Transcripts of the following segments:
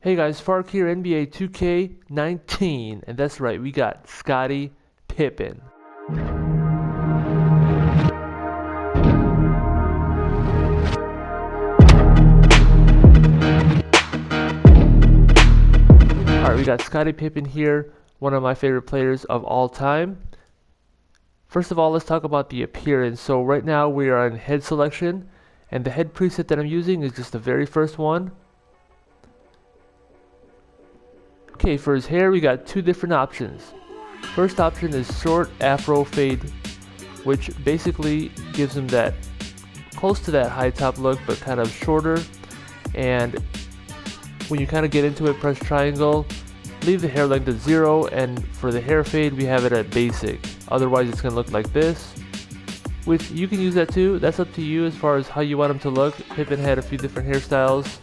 Hey guys, Fark here, NBA 2K19, and that's right, we got Scottie Pippen. Alright, we got Scottie Pippen here, one of my favorite players of all time. First of all, let's talk about the appearance. So right now we are on head selection, and the head preset that I'm using is just the very first one. Okay, for his hair we got two different options. First option is short afro fade, which basically gives him that close to that high top look but kind of shorter. And when you kind of get into it, press triangle, leave the hair length at 0, and for the hair fade we have it at basic. Otherwise it's going to look like this, which you can use that too. That's up to you as far as how you want him to look. Pippen had a few different hairstyles.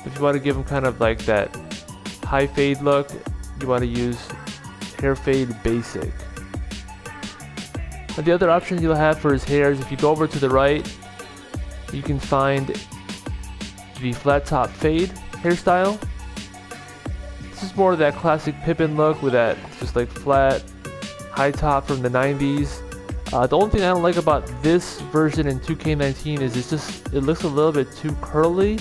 If you want to give him kind of like that high fade look, you want to use hair fade basic. And the other option you'll have for his hair is if you go over to the right, you can find the flat top fade hairstyle. This is more of that classic Pippen look with that just like flat high top from the 90s. The only thing I don't like about this version in 2K19 is it looks a little bit too curly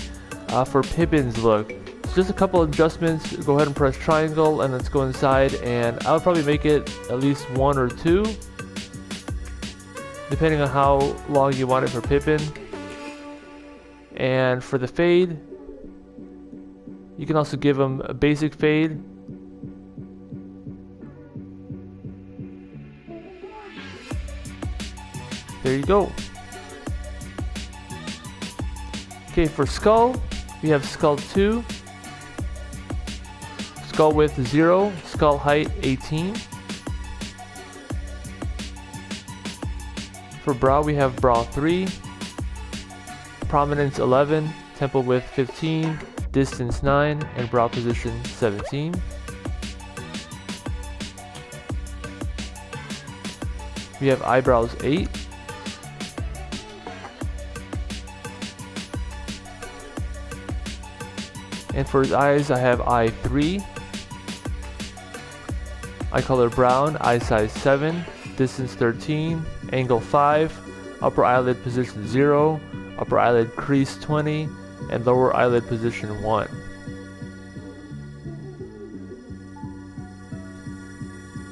for Pippen's look. Just a couple adjustments. Go ahead and press triangle and let's go inside, and I would probably make it at least 1 or 2 depending on how long you want it for Pippen. And for the fade, you can also give him a basic fade. There you go. Okay, for skull we have skull 2, skull width 0, skull height 18. For brow we have brow 3, prominence 11, temple width 15, distance 9, and brow position 17. We have eyebrows 8. And for his eyes I have eye 3. Eye color brown, eye size 7, distance 13, angle 5, upper eyelid position 0, upper eyelid crease 20, and lower eyelid position 1.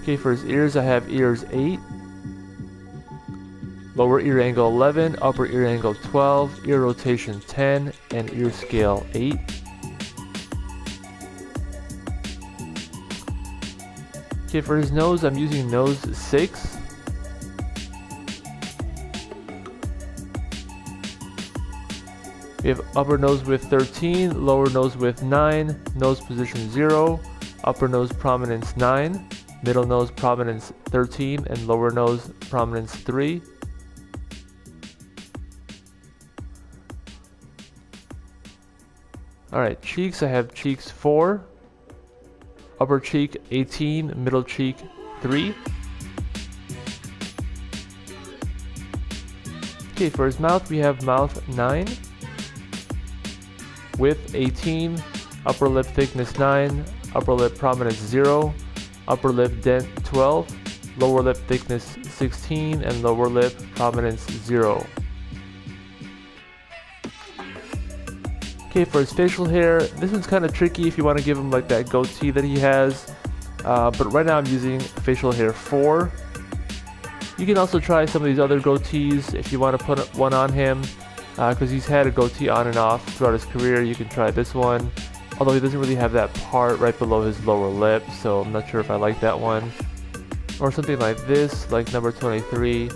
Okay, for his ears I have ears 8, lower ear angle 11, upper ear angle 12, ear rotation 10, and ear scale 8. Okay, for his nose, I'm using nose 6. We have upper nose width 13, lower nose width 9, nose position 0, upper nose prominence 9, middle nose prominence 13, and lower nose prominence 3. Alright, cheeks, I have cheeks 4. Upper cheek 18, middle cheek 3. Okay, for his mouth we have mouth 9, width 18, upper lip thickness 9, upper lip prominence 0, upper lip dent 12, lower lip thickness 16, and lower lip prominence 0. Okay, for his facial hair, this one's kind of tricky if you want to give him like that goatee that he has, but right now I'm using facial hair 4. You can also try some of these other goatees if you want to put one on him, because he's had a goatee on and off throughout his career. You can try this one, although he doesn't really have that part right below his lower lip, so I'm not sure if I like that one. Or something like this, like number 23,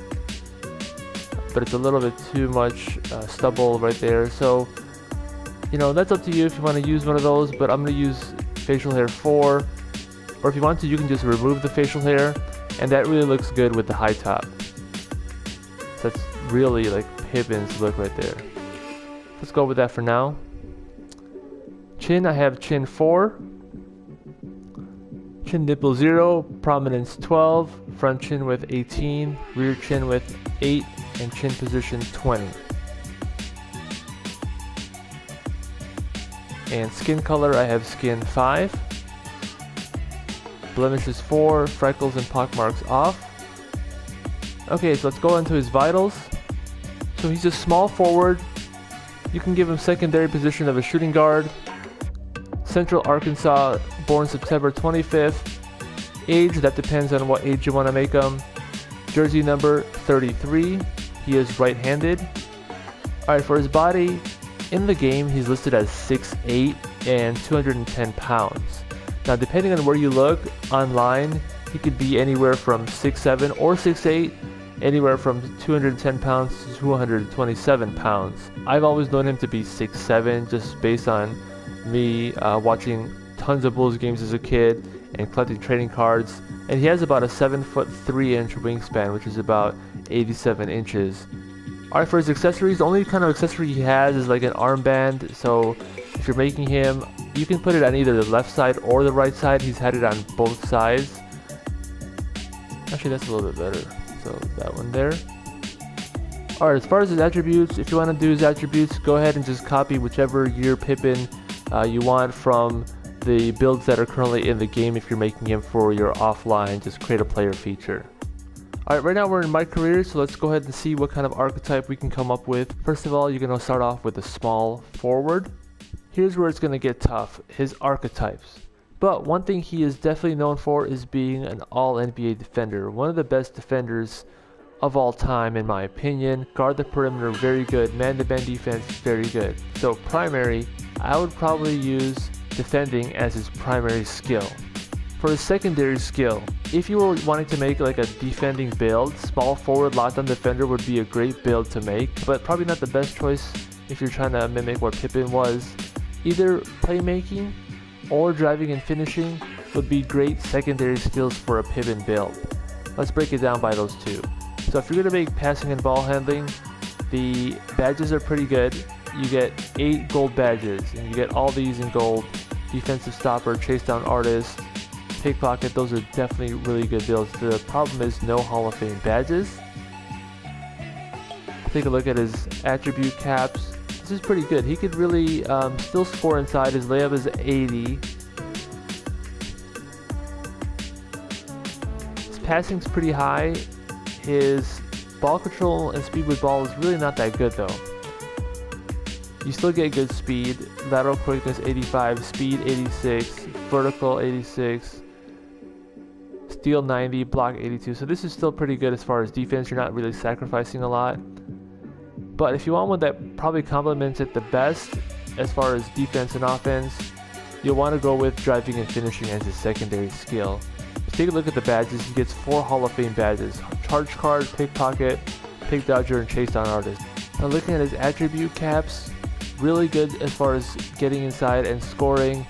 but it's a little bit too much stubble right there, so you know, that's up to you if you want to use one of those, but I'm going to use facial hair 4. Or if you want to, you can just remove the facial hair, and that really looks good with the high top. So that's really like Pippen's look right there. Let's go with that for now. Chin, I have chin 4. Chin nipple 0, prominence 12, front chin width 18, rear chin width 8, and chin position 20. And skin color, I have skin 5. Blemishes 4, freckles and pockmarks off. Okay, so let's go into his vitals. So he's a small forward. You can give him secondary position of a shooting guard. Central Arkansas, born September 25th. Age, that depends on what age you want to make him. Jersey number 33. He is right-handed. Alright, for his body, in the game, he's listed as 6'8" and 210 pounds. Now, depending on where you look online, he could be anywhere from 6'7" or 6'8", anywhere from 210 pounds to 227 pounds. I've always known him to be 6'7", just based on me watching tons of Bulls games as a kid and collecting trading cards. And he has about a 7'3" wingspan, which is about 87 inches. Alright, for his accessories, the only kind of accessory he has is like an armband. So if you're making him, you can put it on either the left side or the right side. He's had it on both sides. Actually, that's a little bit better. So that one there. Alright, as far as his attributes, if you want to do his attributes, go ahead and just copy whichever year Pippen you want from the builds that are currently in the game. If you're making him for your offline, just create a player feature. Alright, right now we're in MyCareer, so let's go ahead and see what kind of archetype we can come up with. First of all, you're going to start off with a small forward. Here's where it's going to get tough, his archetypes. But one thing he is definitely known for is being an all-NBA defender. One of the best defenders of all time, in my opinion. Guard the perimeter, very good. Man-to-man defense, very good. So primary, I would probably use defending as his primary skill. For his secondary skill, if you were wanting to make like a defending build, small forward lockdown defender would be a great build to make, but probably not the best choice if you're trying to mimic what Pippen was. Either playmaking or driving and finishing would be great secondary skills for a Pippen build. Let's break it down by those two. So if you're going to make passing and ball handling, the badges are pretty good. You get 8 gold badges, and you get all these in gold. Defensive stopper, chase down artist, pickpocket, those are definitely really good builds. The problem is no Hall of Fame badges. Take a look at his attribute caps. This is pretty good. He could really still score inside. His layup is 80. His passing's pretty high. His ball control and speed with ball is really not that good though. You still get good speed. Lateral quickness 85, speed 86, vertical 86, steal 90, block 82. So this is still pretty good as far as defense. You're not really sacrificing a lot. But if you want one that probably complements it the best as far as defense and offense, you'll want to go with driving and finishing as his secondary skill. Take a look at the badges. He gets 4 Hall of Fame badges: charge card, pickpocket, pick dodger, and chase down artist. Now looking at his attribute caps, really good as far as getting inside and scoring.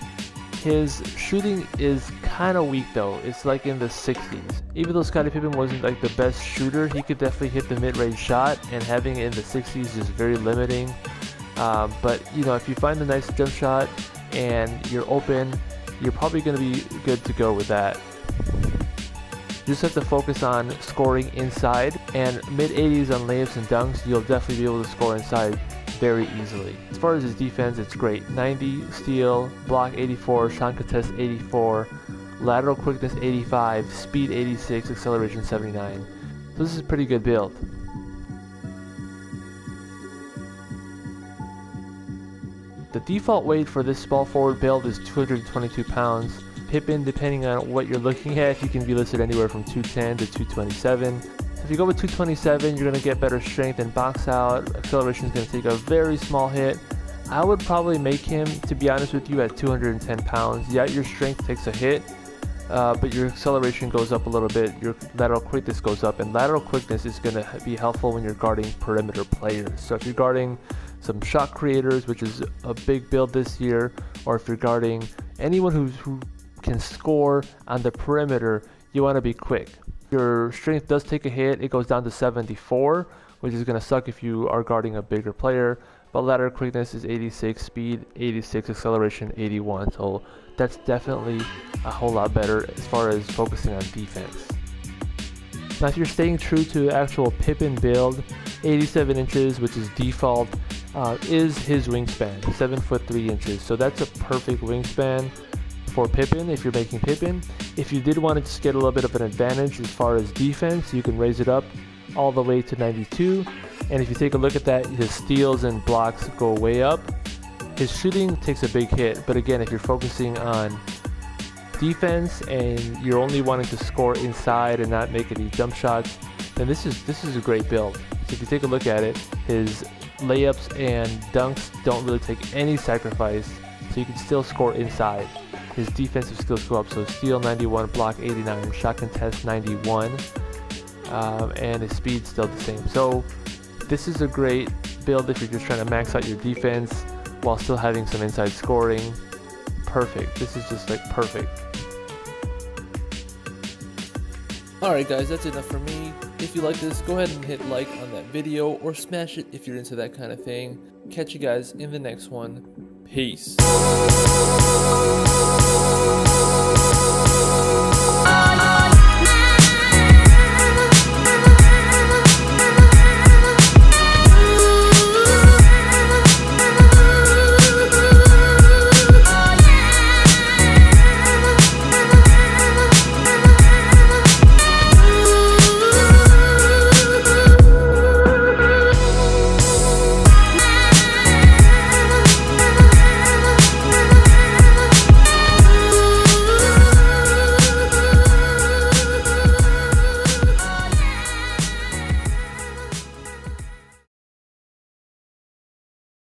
His shooting is kind of weak though. It's like in the 60s. Even though Scottie Pippen wasn't like the best shooter, he could definitely hit the mid-range shot, and having it in the 60s is very limiting. But you know, if you find a nice jump shot and you're open, you're probably going to be good to go with that. You just have to focus on scoring inside, and mid-80s on layups and dunks, you'll definitely be able to score inside very easily. As far as his defense, it's great. 90 steal, block 84, shot contest 84, lateral quickness 85, speed 86, acceleration 79. So this is a pretty good build. The default weight for this small forward build is 222 pounds. Pippen, depending on what you're looking at, he can be listed anywhere from 210 to 227. So if you go with 227, you're going to get better strength and box out. Acceleration is going to take a very small hit. I would probably make him, to be honest with you, at 210 pounds. Yeah, your strength takes a hit, but your acceleration goes up a little bit. Your lateral quickness goes up, and lateral quickness is going to be helpful when you're guarding perimeter players. So if you're guarding some shot creators, which is a big build this year, or if you're guarding anyone who can score on the perimeter, you want to be quick. Your strength does take a hit. It goes down to 74, which is going to suck if you are guarding a bigger player. But lateral quickness is 86, speed 86, acceleration 81. So that's definitely a whole lot better as far as focusing on defense. Now if you're staying true to the actual Pippen build, 87 inches, which is default, is his wingspan, 7'3". So that's a perfect wingspan for Pippen if you're making Pippen. If you did want to just get a little bit of an advantage as far as defense, you can raise it up all the way to 92. And if you take a look at that, his steals and blocks go way up. His shooting takes a big hit, but again, if you're focusing on defense and you're only wanting to score inside and not make any jump shots, then this is a great build. So if you take a look at it, his layups and dunks don't really take any sacrifice, so you can still score inside. His defensive skills go up, so steal 91, block 89, shot contest 91, and his speed's still the same. So this is a great build if you're just trying to max out your defense while still having some inside scoring. Perfect. This is just like perfect. Alright guys, that's enough for me. If you like this, go ahead and hit like on that video or smash it if you're into that kind of thing. Catch you guys in the next one. Peace.